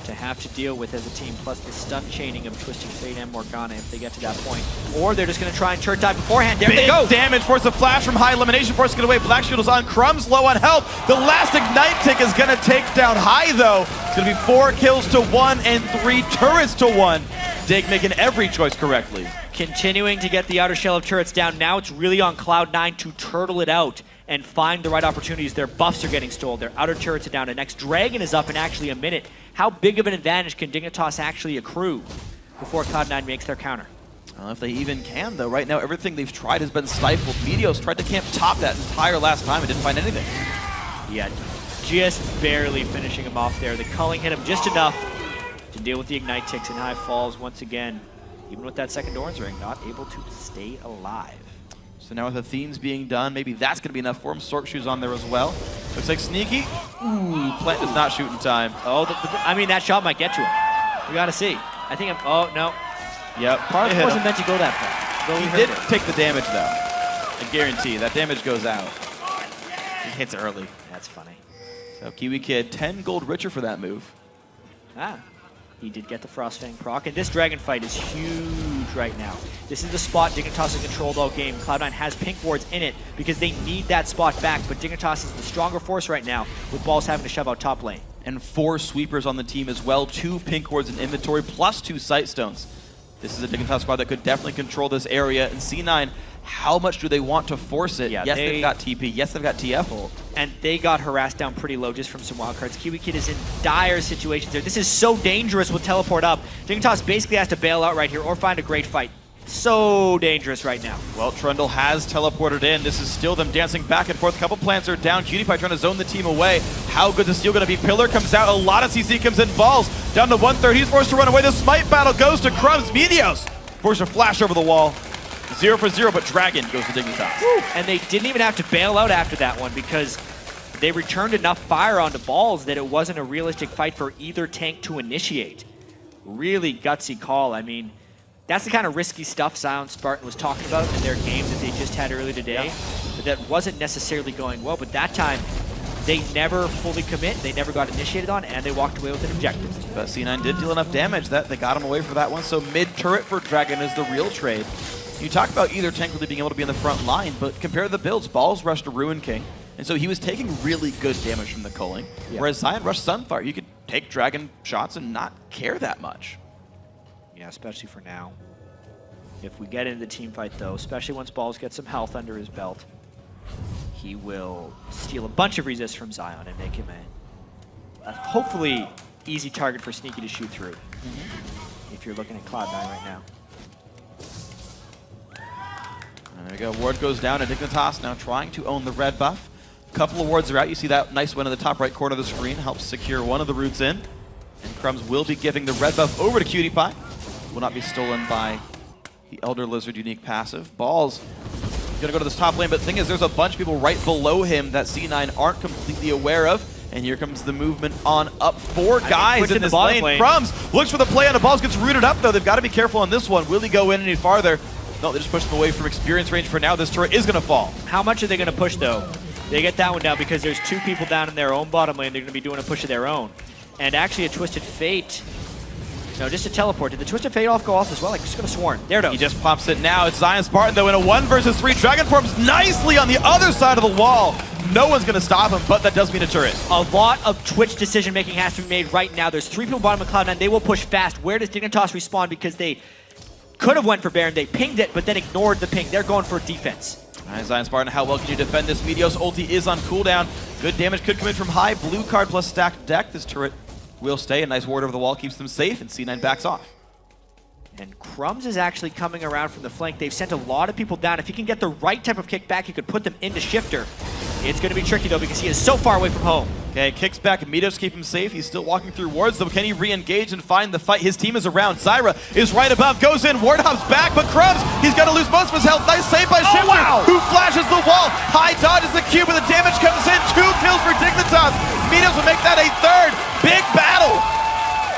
to have to deal with as a team, plus the stun chaining of Twisting Fate and Morgana if they get to that point. Or they're just going to try and turret dive beforehand. There they go! Damage, force a flash from high. LemonNation force to get away. Black Shield is on. Crumbzz low on health. The last Ignite tick is going to take down high though. It's going to be 4 kills to 1 and 3 turrets to 1. Dig making every choice correctly. Continuing to get the outer shell of turrets down. Now it's really on Cloud9 to turtle it out and find the right opportunities. Their buffs are getting stolen. Their outer turrets are down. The next Dragon is up in actually a minute. How big of an advantage can Dignitas actually accrue before Cloud9 makes their counter? I don't know if they even can, though. Right now, everything they've tried has been stifled. Meteos tried to camp top that entire last time and didn't find anything. Yeah, just barely finishing him off there. The culling hit him just enough to deal with the Ignite ticks, and High falls once again. Even with that second Doran's Ring, not able to stay alive. So now with the themes being done, maybe that's going to be enough for him. Sork Shoes on there as well. Looks like Sneaky. Ooh, Plant does not shoot in time. Oh, I mean, that shot might get to him. We got to see. I think oh, no. Yep. Part wasn't meant to go that far. He did take the damage, though. I guarantee that damage goes out. He hits early. That's funny. So KiWiKiD, 10 gold richer for that move. Ah. He did get the Frostfang proc, and this Dragon fight is huge right now. This is the spot Dignitas has controlled all game. Cloud9 has pink wards in it because they need that spot back, but Dignitas is the stronger force right now with Balls having to shove out top lane. And 4 sweepers on the team as well, 2 pink wards in inventory, plus 2 sight stones. This is a Dignitas squad that could definitely control this area, and C9, how much do they want to force it? Yeah, yes, they've got TP. Yes, they've got TF ult. And they got harassed down pretty low just from some wildcards. KiWiKiD is in dire situations there. This is so dangerous with teleport up. Dignitas basically has to bail out right here or find a great fight. So dangerous right now. Well, Trundle has teleported in. This is still them dancing back and forth. A couple plants are down. Cutie-Pie trying to zone the team away. How good is the steal going to be? Pillar comes out. A lot of CC comes in. Balls down to 1/3. He's forced to run away. The smite battle goes to Crumbzz. Meteos forced a flash over the wall. 0 for 0, but Dragon goes to Dignitas. Woo. And they didn't even have to bail out after that one because they returned enough fire onto Balls that it wasn't a realistic fight for either tank to initiate. Really gutsy call. I mean, that's the kind of risky stuff ZionSpartan was talking about in their game that they just had earlier today. Yeah. But that wasn't necessarily going well. But that time, they never fully commit, they never got initiated on, and they walked away with an objective. But C9 did deal enough damage that they got him away for that one, so mid-turret for Dragon is the real trade. You talk about either tank really being able to be in the front line, but compare to the builds, Balls rushed to Ruin King, and so he was taking really good damage from the culling, whereas Zion rushed Sunfire. You could take Dragon shots and not care that much. Yeah, especially for now. If we get into the team fight, though, especially once Balls gets some health under his belt, he will steal a bunch of resist from Zion and make him a hopefully easy target for Sneaky to shoot through. If you're looking at Cloud9 right now. There we go. Ward goes down, and Dignitas now trying to own the red buff. A couple of wards are out. You see that nice win in the top right corner of the screen. Helps secure one of the roots in. And Crumbzz will be giving the red buff over to KiWiKiD. Will not be stolen by the Elder Lizard unique passive. Balls gonna go to this top lane, but the thing is there's a bunch of people right below him that C9 aren't completely aware of. And here comes the movement on up. Four guys in this lane. Crumbzz looks for the play on the Balls, gets rooted up though. They've got to be careful on this one. Will he go in any farther? No, they just push them away from experience range for now. This turret is gonna fall. How much are they gonna push though? They get that one down because there's two people down in their own bottom lane. They're gonna be doing a push of their own. And actually a Twisted Fate. No, just a teleport. Did the Twisted Fate off go off as well? I just could have sworn. There it goes. He just pops it now. It's ZionSpartan though in a 1 versus 3. Dragon forms nicely on the other side of the wall. No one's gonna stop him, but that does mean a turret. A lot of Twitch decision making has to be made right now. There's 3 people bottom of Cloud9. They will push fast. Where does Dignitas respawn? Because they could have went for Baron. They pinged it, but then ignored the ping. They're going for defense. All right, ZionSpartan, how well can you defend this? Meteos ulti is on cooldown. Good damage could come in from high. Blue card plus stacked deck. This turret will stay. A nice ward over the wall keeps them safe, and C9 backs off. And Crumbzz is actually coming around from the flank. They've sent a lot of people down. If he can get the right type of kickback, he could put them into Shiphtur. It's going to be tricky, though, because he is so far away from home. Okay, kicks back. Meteos keep him safe. He's still walking through wards, though. Can he re-engage and find the fight? His team is around. Zyra is right above, goes in, ward hops back, but Crumbzz, he's got to lose most of his health. Nice save by Shiphtur, who flashes the wall. High dodges the cube, but the damage comes in. 2 kills for Dignitas. Meteos will make that a 3rd. Big battle.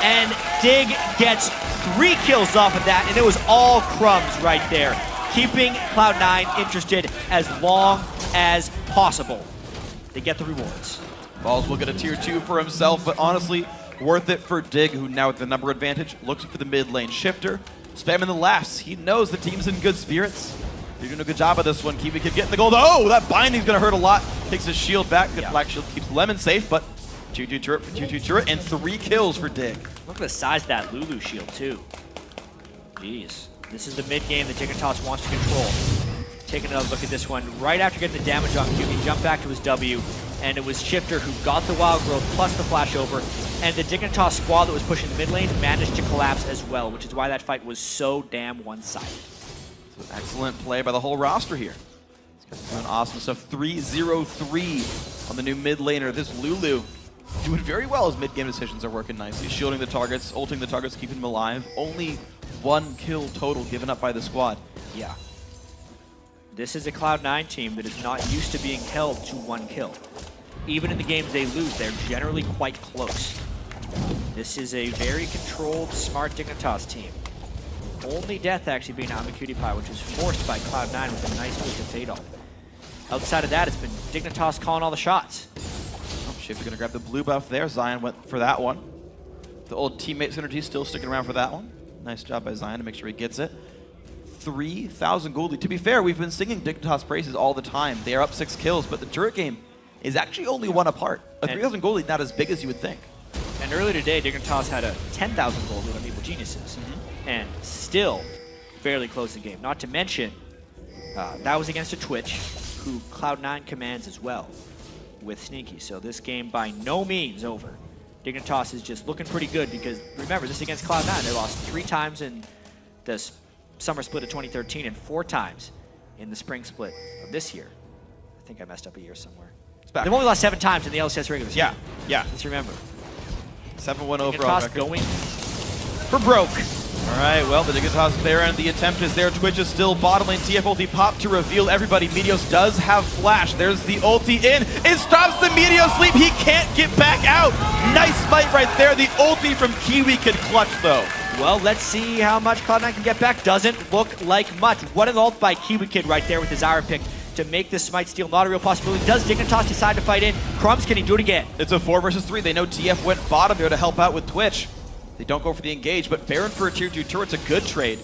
And Dig gets 3 kills off of that, and it was all Crumbzz right there, keeping Cloud9 interested as long as possible. They get the rewards. Balls will get a tier 2 for himself, but honestly, worth it for Dig, who now with the number advantage, looks for the mid lane. Shiphtur, spamming the laughs. He knows the team's in good spirits. They're doing a good job of this one. KiWiKiD getting the gold. Oh, that binding's gonna hurt a lot. Takes his shield back. Good black shield keeps Lemon safe, but 2-2 turret for 2-2 turret, and 3 kills for Dig. Look at the size of that Lulu shield, too. Jeez. This is the mid game that Dignitas wants to control. Taking another look at this one. Right after getting the damage on Q, he jumped back to his W, and it was Shiphtur who got the wild growth plus the flash over, and the Dignitas squad that was pushing the mid lane managed to collapse as well, which is why that fight was so damn one-sided. So excellent play by the whole roster here. Doing awesome stuff. 3-0-3 on the new mid laner. This Lulu doing very well as mid-game decisions are working nicely. Shielding the targets, ulting the targets, keeping them alive. Only 1 kill total given up by the squad. Yeah. This is a Cloud9 team that is not used to being held to 1 kill. Even in the games they lose, they're generally quite close. This is a very controlled, smart Dignitas team. Only death actually being Imaqtpie, which was forced by Cloud9 with a nice Twisted Fate off. Outside of that, it's been Dignitas calling all the shots. Oh, Shiphtur gonna grab the blue buff there. Zion went for that one. The old teammate synergy still sticking around for that one. Nice job by Zion to make sure he gets it. 3,000 gold. To be fair, we've been singing Dignitas praises all the time. They are up 6 kills, but the turret game is actually only 1 apart. A 3,000 gold lead not as big as you would think. And earlier today, Dignitas had a 10,000 gold lead on Evil Geniuses, and still barely closed the game. Not to mention, that was against a Twitch, who Cloud9 commands as well with Sneaky. So this game by no means over. Dignitas is just looking pretty good because, remember, this is against Cloud9. They lost 3 times in this summer split of 2013 and 4 times in the spring split of this year. I think I messed up a year somewhere. They've only lost 7 times in the LCS regular season. Yeah. Let's remember. 7-1 overall record. Going for broke. All right, well, the Dignitas there, and the attempt is there. Twitch is still bottom lane. TF ulti pop to reveal everybody. Meteos does have flash. There's the ulti in. It stops the Meteos sleep. He can't get back out. Nice fight right there. The ulti from KiWiKiD clutch, though. Well, let's see how much Cloud9 can get back. Doesn't look like much. What an ult by KiWiKiD right there with his Zyra pick to make this smite steal not a real possibility. Does Dignitas decide to fight in? Crumbzz, can he do it again? It's a 4 versus 3. They know TF went bottom there to help out with Twitch. They don't go for the engage, but Baron for a tier 2 turret's a good trade.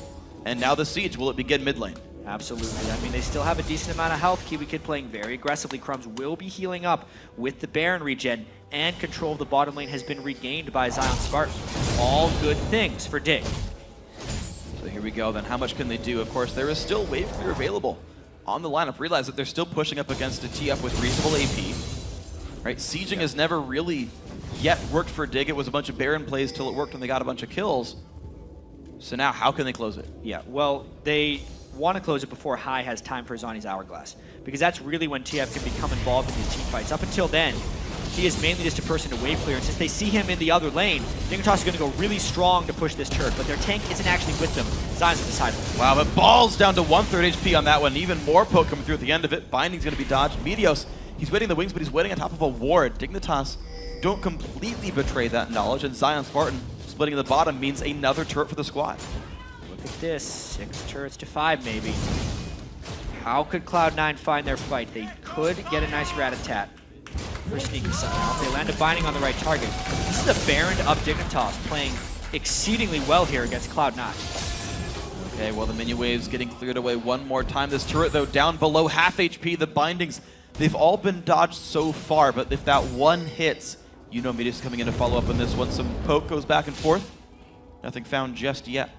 And now the siege, will it begin mid lane? Absolutely. I mean, they still have a decent amount of health. KiWiKiD playing very aggressively. Crumbzz will be healing up with the Baron regen, and control of the bottom lane has been regained by ZionSpartan. All good things for Dig. So here we go then. How much can they do? Of course, there is still wave clear available on the lineup. Realize that they're still pushing up against a TF with reasonable AP. Right? Sieging has never really yet worked for Dig. It was a bunch of Baron plays till it worked when they got a bunch of kills. So now, how can they close it? Yeah, well, they want to close it before High has time for Zani's Hourglass, because that's really when TF can become involved in these team fights. Up until then, he is mainly just a person to wave clear, and since they see him in the other lane, Dignitas is going to go really strong to push this turret, but their tank isn't actually with them. Zion's at the side. Wow, but Balls down to 1/3 HP on that one. Even more poke coming through at the end of it. Binding's going to be dodged. Meteos, he's waiting the wings, but he's waiting on top of a ward. Dignitas don't completely betray that knowledge, and ZionSpartan splitting the bottom means another turret for the squad. Look at this, 6 turrets to 5 maybe. How could Cloud9 find their fight? They could get a nice rat-a-tat for sneaky somehow. If they land a binding on the right target. This is a Baron up Dignitas playing exceedingly well here against Cloud9. Okay, well the minion wave's getting cleared away one more time. This turret though down below half HP. The bindings, they've all been dodged so far, but if that one hits, you know Meteos coming in to follow up on this one. Some poke goes back and forth. Nothing found just yet.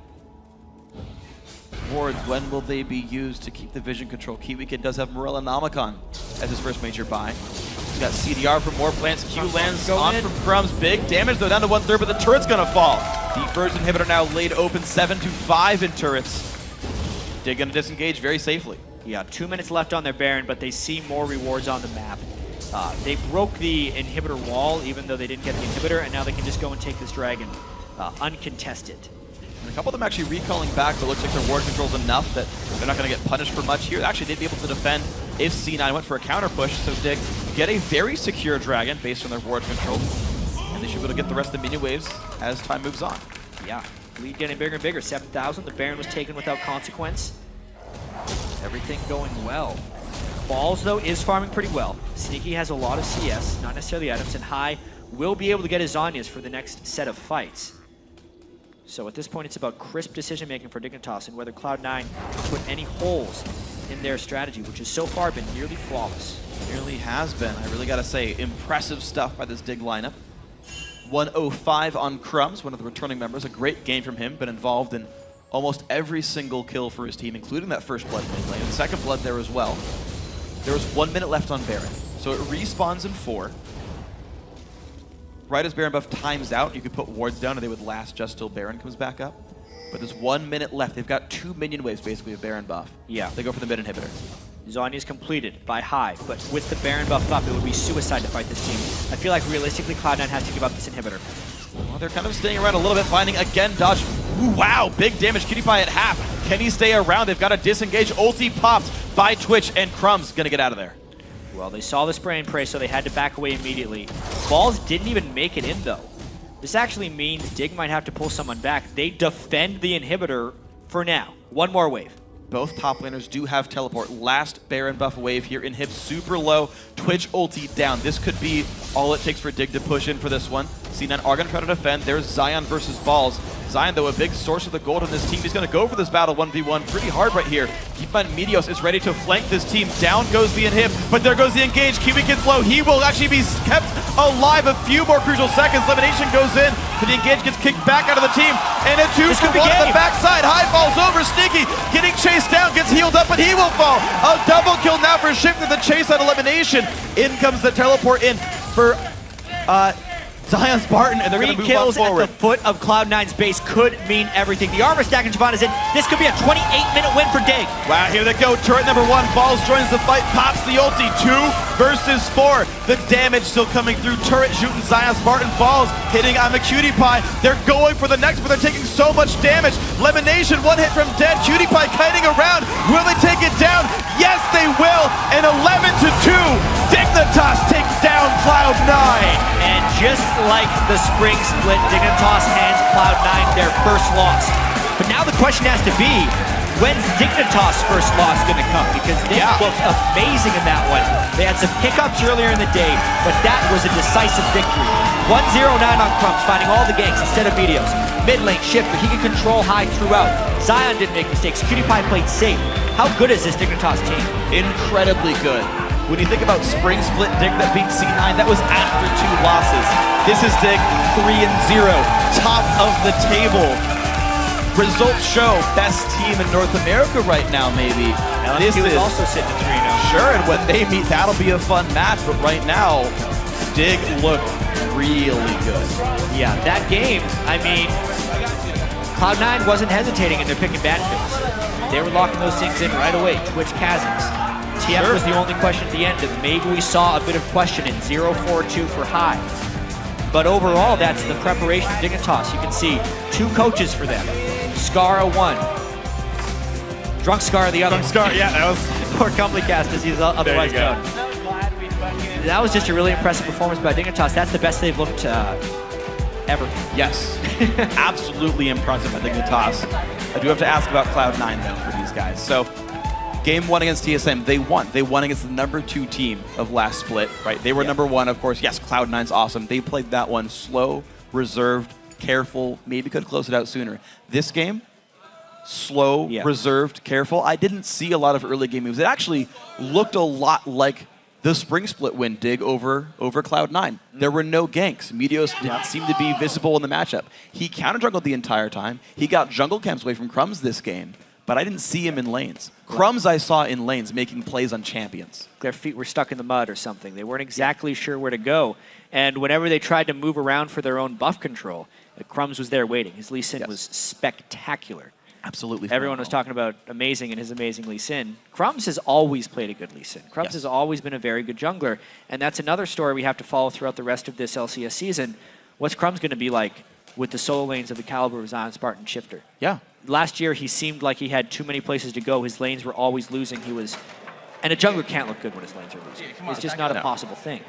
Wards, when will they be used to keep the vision control? KiWiKiD does have Morella Nomicon as his first major buy. He's got CDR for more plants. Q lands on from Crumbzz. Big damage though, down to 1/3, but the turret's gonna fall. The first inhibitor now laid open, 7-5 in turrets. Dig gonna disengage very safely. Yeah, 2 minutes left on their Baron, but they see more rewards on the map. They broke the inhibitor wall, even though they didn't get the inhibitor, and now they can just go and take this dragon uncontested. And a couple of them actually recalling back, but looks like their ward control's enough that they're not going to get punished for much here. Actually, they'd be able to defend if C9 went for a counter push, so Dig get a very secure dragon based on their ward control, and they should be able to get the rest of the minion waves as time moves on. Yeah, lead getting bigger and bigger. 7,000, the Baron was taken without consequence. Everything going well. Balls, though, is farming pretty well. Sneaky has a lot of CS, not necessarily items, and High will be able to get his Zanyas for the next set of fights. So at this point, it's about crisp decision-making for Dignitas and whether Cloud9 can put any holes in their strategy, which has so far been nearly flawless. Nearly has been. I really got to say, impressive stuff by this Dig lineup. 105 on Crumbzz, one of the returning members. A great game from him, been involved in almost every single kill for his team, including that first blood mid lane, and second blood there as well. There was 1 minute left on Baron, so it respawns in 4. Right as Baron buff times out, you could put wards down and they would last just till Baron comes back up. But there's 1 minute left. They've got 2 minion waves basically of Baron buff. Yeah. They go for the mid inhibitor. Zanya is completed by High, but with the Baron buff up, it would be suicide to fight this team. I feel like realistically, Cloud9 has to give up this inhibitor. Well, they're kind of staying around a little bit, finding again dodge. Ooh, wow, big damage. KiWiKiD at half. Can he stay around? They've got to disengage. Ulti popped by Twitch, and Crumbzz gonna get out of there. Well, they saw the spray and pray, so they had to back away immediately. Balls didn't even make it in, though. This actually means Dig might have to pull someone back. They defend the inhibitor for now. One more wave. Both top laners do have teleport. Last Baron buff wave here. Inhib super low. Twitch ulti down. This could be all it takes for Dig to push in for this one. C9 are going to try to defend. There's Zion versus Balls. Zion, though, a big source of the gold on this team. He's going to go for this battle 1v1 pretty hard right here. Keep in mind, Meteos is ready to flank this team. Down goes the inhib, but there goes the engage. KiWiKid's low. He will actually be kept alive a few more crucial seconds. LemonNation goes in, but the engage gets kicked back out of the team. And a 2-1 on the backside. High falls over. Sneaky getting chased down, gets healed up, but he will fall. A double kill now for Shiphtur, the chase out of LemonNation. In comes the teleport in for ZionSpartan, and they're going to move on forward. 3 kills at the foot of Cloud9's base could mean everything. The armor stack and Shyvana's in. This could be a 28-minute win for Dig. Wow, here they go. Turret number 1. Balls joins the fight, pops the ulti. 2 versus 4. The damage still coming through. Turret shooting ZionSpartan. Balls hitting Imaqtpie. They're going for the next, but they're taking so much damage. LemonNation, 1 hit from dead. KiWiKiD kiting around. Will they take it down? Yes, they will. And 11-2. Dignitas takes down Cloud9. And just like the spring split, Dignitas hands Cloud9 their first loss. But now the question has to be, When's Dignitas' first loss going to come? Because they looked amazing in that one. They had some hiccups earlier in the day, but that was a decisive victory. 1-0-9 on Crumbzz, finding all the ganks instead of Meteos. Mid lane, Shiphtur, he can control high throughout. Zion didn't make mistakes. KiWiKiD played safe. How good is this Dignitas team? Incredibly good. When you think about Spring Split Dig that beat C9, that was after 2 losses. This is Dig 3-0, top of the table. Results show best team in North America right now, maybe. This is also sitting at 3-0. Sure, and when they meet, that'll be a fun match, but right now, Dig looked really good. Yeah, that game, I mean, Cloud9 wasn't hesitating in their pick and ban picks. They were locking those things in right away. Twitch Kha'Zix. TF was the only question at the end, and maybe we saw a bit of question in 0-4-2 for high. But overall, that's the preparation for Dignitas. You can see 2 coaches for them. Scar 1. Drunk Scar the other. Drunk Scar, yeah, that was... Or Complicast as he's otherwise known. That was just a really impressive performance by Dignitas. That's the best they've looked ever. Yes, absolutely impressive by Dignitas. I do have to ask about Cloud9 though for these guys. So, game 1 against TSM, they won. They won against the number 2 team of last split, right? They were number 1, of course. Yes, Cloud9's awesome. They played that one slow, reserved, careful, maybe could close it out sooner. This game, slow, reserved, careful. I didn't see a lot of early game moves. It actually looked a lot like the Spring Split win Dig over Cloud9. There were no ganks. Meteos didn't seem to be visible in the matchup. He counter-jungled the entire time. He got jungle camps away from Crumbzz this game, but I didn't see him in lanes. Crumbzz I saw in lanes making plays on champions. Their feet were stuck in the mud or something. They weren't exactly sure where to go. And whenever they tried to move around for their own buff control, Crumbzz was there waiting. His Lee Sin was spectacular. Absolutely. Everyone was talking about amazing and his amazing Lee Sin. Crumbzz has always played a good Lee Sin. Crumbzz has always been a very good jungler. And that's another story we have to follow throughout the rest of this LCS season. What's Crumbzz going to be like with the solo lanes of the caliber of ZionSpartan and Shiphtur? Yeah. Last year, he seemed like he had too many places to go. His lanes were always losing. And a jungler can't look good when his lanes are losing. It's just not a possible thing.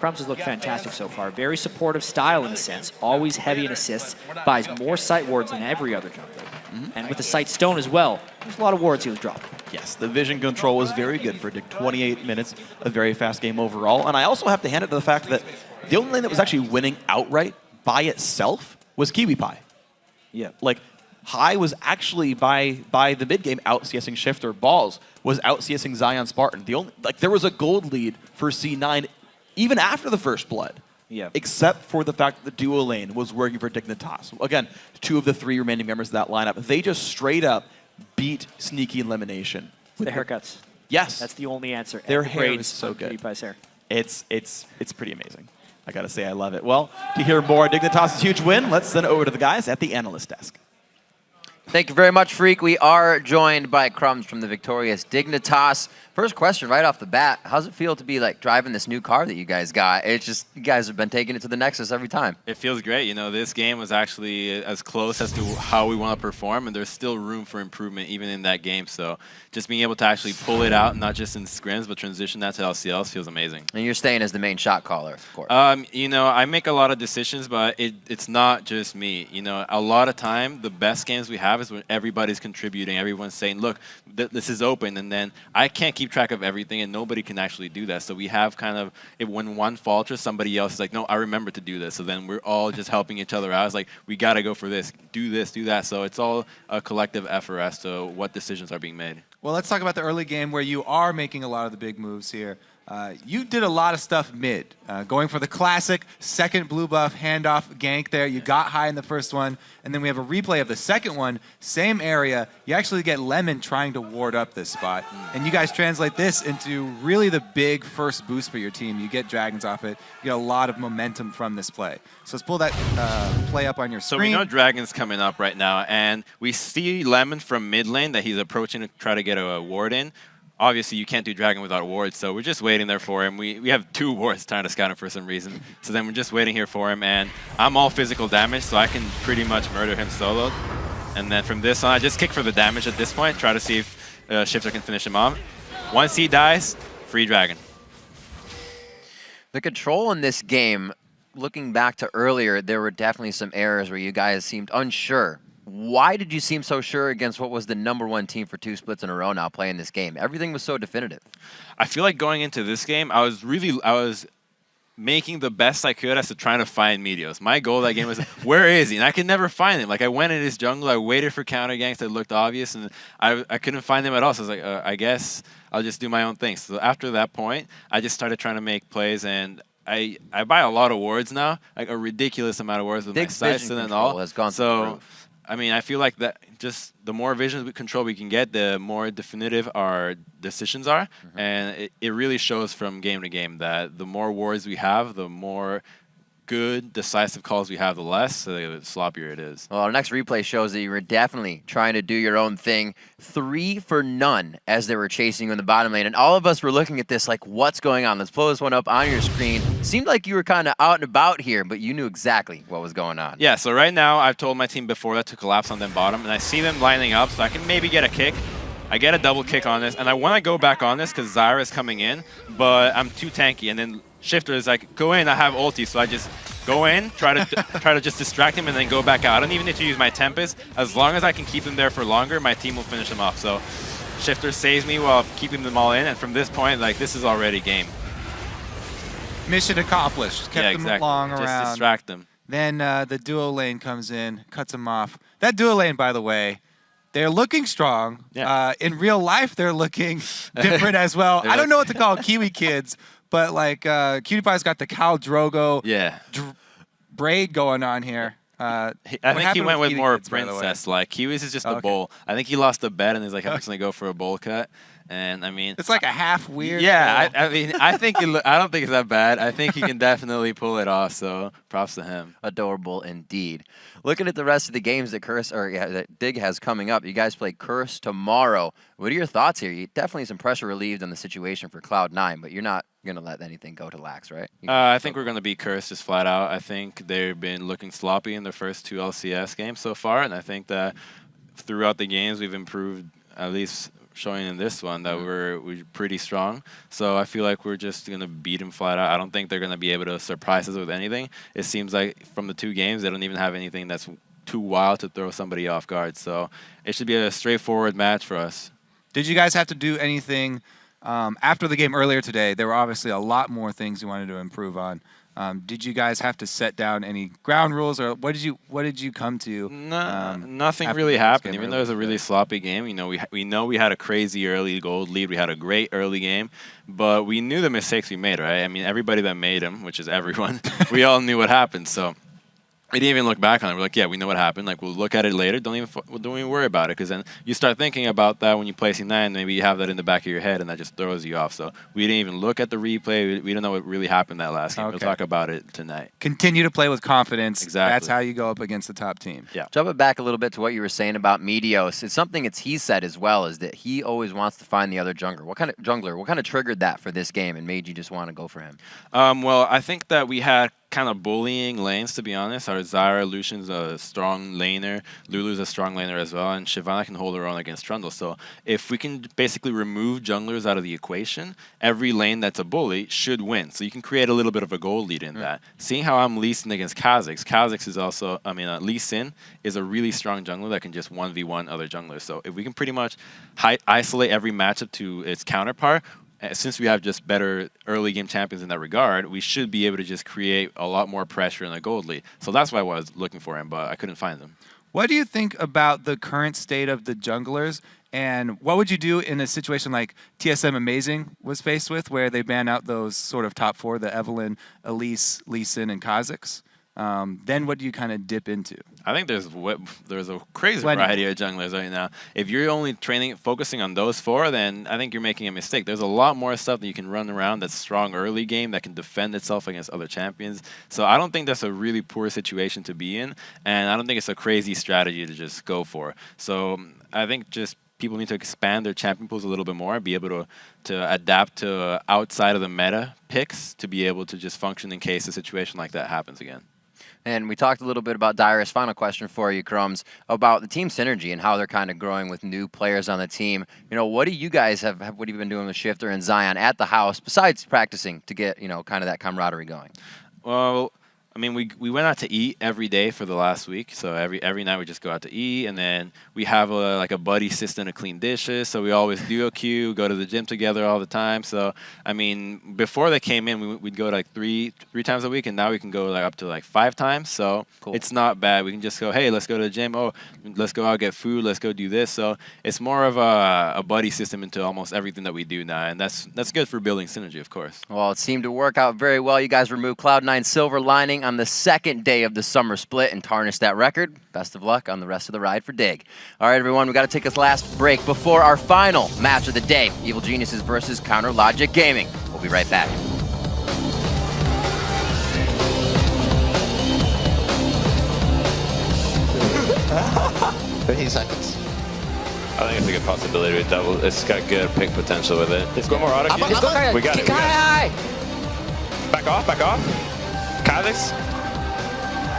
Crumbzz has looked fantastic so far. Very supportive style in a sense. Always heavy in assists. Buys more sight wards than every other jungler. And with the sight stone as well, there's a lot of wards he was dropping. Yes, the vision control was very good for Dig. 28 minutes, a very fast game overall. And I also have to hand it to the fact that the only lane that was actually winning outright by itself was KiWiKiD. Yeah. Like, High was actually by the mid game out CSing Shiphtur. Balls was out CSing ZionSpartan. There was a gold lead for C9 even after the first blood. Yeah. Except for the fact that the duo lane was working for Dignitas. Again, 2 of the 3 remaining members of that lineup. They just straight up beat Sneaky LemonNation. The haircuts. Yes. That's the only answer. Their hair is so good. Hair. It's pretty amazing. I gotta say, I love it. Well, to hear more Dignitas' huge win, let's send it over to the guys at the analyst desk. Thank you very much, Freak. We are joined by Crumbzz from the victorious Dignitas. First question right off the bat, how's it feel to be like driving this new car that you guys got? It's just, you guys have been taking it to the Nexus every time. It feels great. You know, this game was actually as close as to how we want to perform, and there's still room for improvement even in that game. So just being able to actually pull it out, not just in scrims, but transition that to LCLs feels amazing. And you're staying as the main shot caller, of course. You know, I make a lot of decisions, but it's not just me. You know, a lot of time, the best games we have is when everybody's contributing, everyone's saying, look, this is open, and then I can't keep track of everything, and nobody can actually do that. So we have kind of, when one falters, somebody else is like, no, I remember to do this. So then we're all just helping each other out. It's like, we got to go for this, do that. So it's all a collective effort as to what decisions are being made. Well, let's talk about the early game where you are making a lot of the big moves here. You did a lot of stuff mid, going for the classic second blue buff handoff gank there. You got high in the first one, and then we have a replay of the second one, same area. You actually get Lemon trying to ward up this spot, and you guys translate this into really the big first boost for your team. You get dragons off it. You get a lot of momentum from this play. So let's pull that play up on your screen. So we know Dragon's coming up right now, and we see Lemon from mid lane that he's approaching to try to get a ward in. Obviously, you can't do Dragon without wards, so we're just waiting there for him. We have 2 wards trying to scout him for some reason. So then we're just waiting here for him, and I'm all physical damage, so I can pretty much murder him solo. And then from this on, I just kick for the damage at this point, try to see if Shiphtur can finish him off. Once he dies, free Dragon. The control in this game, looking back to earlier, there were definitely some errors where you guys seemed unsure Why did you seem so sure against what was the #1 team for 2 splits in a row now playing this game? Everything was so definitive. I feel like going into this game, I was making the best I could as to trying to find Meteos. My goal that game was, where is he? And I could never find him. Like, I went in his jungle, I waited for counter ganks that looked obvious, and I couldn't find him at all. So I was like, I guess I'll just do my own thing. So after that point, I just started trying to make plays, and I buy a lot of wards now, like a ridiculous amount of wards with my sights and all. Has gone through the roof. I mean, I feel like that just the more vision control we can get, the more definitive our decisions are. And it really shows from game to game that the more wards we have, the more good, decisive calls we have, the less, the sloppier it is. Well, our next replay shows that you were definitely trying to do your own thing. 3 for none as they were chasing you in the bottom lane. And all of us were looking at this like, what's going on? Let's pull this one up on your screen. Seemed like you were kind of out and about here, but you knew exactly what was going on. Yeah, so right now, I've told my team before that to collapse on them bottom, and I see them lining up, so I can maybe get a kick. I get a double kick on this, and I want to go back on this because Zyra is coming in, but I'm too tanky, and then Shiphtur is like, go in, I have ulti, so I just go in, try to just distract him, and then go back out. I don't even need to use my Tempest. As long as I can keep them there for longer, my team will finish them off. So Shiphtur saves me while keeping them all in, and from this point, like, this is already game. Mission accomplished. Kept them long around. Just distract them. Then the duo lane comes in, cuts them off. That duo lane, by the way, they're looking strong. Yeah. In real life, they're looking different as well. I don't know what to call KiWiKids, but like QtPie's got the Khal Drogo braid going on here. I think he went with more princess. Like, Kiwis is just a bowl. I think he lost a bet and he's like, I'm just going to go for a bowl cut. And I mean, it's like a half weird. Yeah, I mean, I don't think it's that bad. I think he can definitely pull it off. So props to him. Adorable indeed. Looking at the rest of the games that that Dig has coming up, you guys play Curse tomorrow. What are your thoughts here? You definitely some pressure relieved on the situation for Cloud9, but you're not going to let anything go to lax, right? I think we're going to beat Curse just flat out. I think they've been looking sloppy in their first 2 LCS games so far, and I think that throughout the games we've improved, at least showing in this one that we're pretty strong. So I feel like we're just going to beat them flat out. I don't think they're going to be able to surprise us with anything. It seems like from the 2 games, they don't even have anything that's too wild to throw somebody off guard. So it should be a straightforward match for us. Did you guys have to do anything after the game earlier today? There were obviously a lot more things you wanted to improve on. Did you guys have to set down any ground rules, or what did you come to? Nothing really happened. Even though it was a really sloppy game, you know, we know we had a crazy early gold lead. We had a great early game, but we knew the mistakes we made, right? I mean, everybody that made them, which is everyone, we all knew what happened. So we didn't even look back on it. We're like, yeah, we know what happened. Like, we'll look at it later. Don't even worry about it, because then you start thinking about that when you play C9. Maybe you have that in the back of your head, and that just throws you off. So we didn't even look at the replay. We don't know what really happened that last game. Okay. We'll talk about it tonight. Continue to play with confidence. Exactly. That's how you go up against the top team. Yeah. Jumping back a little bit to what you were saying about Meteos, it's something he said as well, is that he always wants to find the other jungler. What kind of triggered that for this game and made you just want to go for him? Well, I think that we had kind of bullying lanes, to be honest. Our Zyra, Lucian's a strong laner, Lulu's a strong laner as well, and Shyvana can hold her own against Trundle. So if we can basically remove junglers out of the equation, every lane that's a bully should win. So you can create a little bit of a goal lead in that. Seeing how I'm Lee Sin against Kha'Zix, Kha'Zix is also, Lee Sin is a really strong jungler that can just 1v1 other junglers. So if we can pretty much isolate every matchup to its counterpart, since we have just better early game champions in that regard, we should be able to just create a lot more pressure in the gold lead. So that's why I was looking for him, but I couldn't find them. What do you think about the current state of the junglers, and what would you do in a situation like TSM Amazing was faced with, where they ban out those sort of top 4, the Evelynn, Elise, Lee Sin, and Kha'Zix? Then what do you kind of dip into? I think there's a crazy variety of junglers right now. If you're only focusing on those 4, then I think you're making a mistake. There's a lot more stuff that you can run around that's strong early game that can defend itself against other champions. So I don't think that's a really poor situation to be in, and I don't think it's a crazy strategy to just go for. So I think just people need to expand their champion pools a little bit more, be able to adapt to outside of the meta picks to be able to just function in case a situation like that happens again. And we talked a little bit about Daerek. Final question for you, Crumbzz, about the team synergy and how they're kind of growing with new players on the team. You know, what do you guys what have you been doing with Shiphtur and Zion at the house, besides practicing to get, you know, kind of that camaraderie going? Well, I mean, we went out to eat every day for the last week. So every night we just go out to eat, and then we have like a buddy system to clean dishes. So we always duo queue, go to the gym together all the time. So I mean, before they came in, we'd go like three times a week, and now we can go like up to like 5 times. So it's not bad. We can just go, hey, let's go to the gym. Oh, let's go out get food. Let's go do this. So it's more of a buddy system into almost everything that we do now, and that's good for building synergy, of course. Well, it seemed to work out very well. You guys removed Cloud9's silver lining on the second day of the summer split and tarnished that record. Best of luck on the rest of the ride for DIG. All right, everyone, we got to take this last break before our final match of the day, Evil Geniuses versus Counter Logic Gaming. We'll be right back. 15 seconds. I think it's a good possibility with double. It's got good pick potential with it. Let's go more auto. We got it. Back off, back off. Kha'Zix.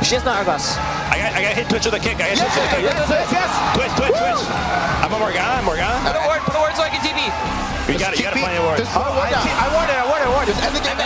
She's not our boss. I got hit Twitch with a kick. Yes. Twitch. I'm a Morgana. Put a word so I can TP. You gotta play a word. I want it. Just end the game